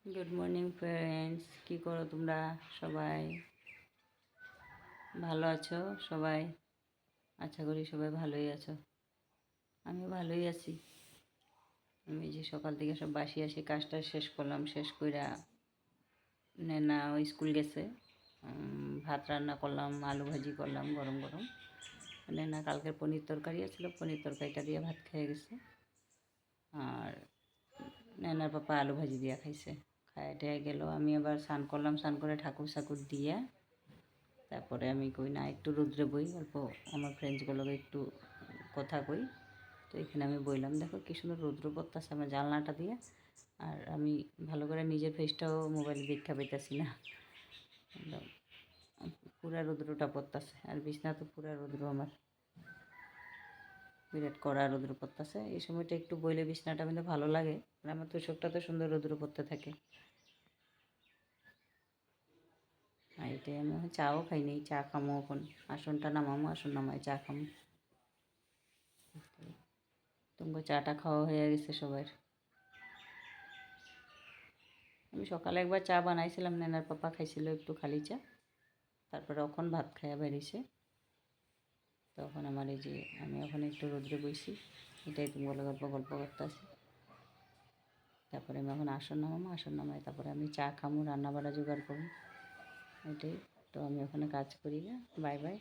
Good morning friends, কী করো তোমরা? সবাই ভালো আছো? সবাই আশা করি সবাই ভালোই আছো। আমিও ভালোই আছি। আমি যে সকাল থেকে সব বাসি আসি কাজটা শেষ করলাম, শেষ কইরা নেনা ওই স্কুল গেছে। ভাত রান্না করলাম, আলু ভাজি করলাম গরম গরম। নেনা কালকের পনির তরকারি ছিল, পনির তরকারিটা দিয়ে ভাত খেয়ে গেছে। আর নেনার পাপা আলু ভাজি দিয়ে খাইছে। খায় টেয়ে গেল। আমি আবার স্নান করলাম, স্নান করে ঠাকুর সাকুর দিয়ে তারপরে আমি কই না একটু রৌদ্রে বই, অল্প আমার ফ্রেন্ডসগুলোকে একটু কথা কই। তো এখানে আমি বইলাম, দেখো কী সুন্দর রৌদ্র পড়তেছে আমার জানলাটা দিয়ে। আর আমি ভালো করে নিজের ফেসটাও মোবাইলে দেখা পাইতেছি না, একদম পুরা রৌদ্রটা পড়তেছে। আর বিছনা তো পুরা রৌদ্র, আমার বিরাট কড়া রৌদ্র পড়তেছে। এই সময়টা একটু বইলে বিছনাটা কিন্তু ভালো লাগে। আর আমার তো চোখটা তো সুন্দর রৌদ্র পড়তে থাকে। আর এটাই আমি এখন চাও খাই নেই, চা খামো এখন। আসনটা নামামো, আসন নামাই চা খামো। তোমার চাটা খাওয়া হয়ে গেছে সবার? আমি সকালে একবার চা বানাইছিলাম, নেনার পাপা খাইছিল একটু খালি চা। তারপরে এখন ভাত খাইয়া বেরিয়েছে। তখন আমার এই যে আমি এখন একটু রোদ্রে বইছি, এটাই তুমি গল্প গল্প করতে আসি। তারপরে আমি এখন আসন নামাবো, আসন নামাই তারপরে আমি চা খামো, রান্না বাড়া জোগাড় করবো। এটাই তো, আমি ওখানে কাজ করি না। Bye bye.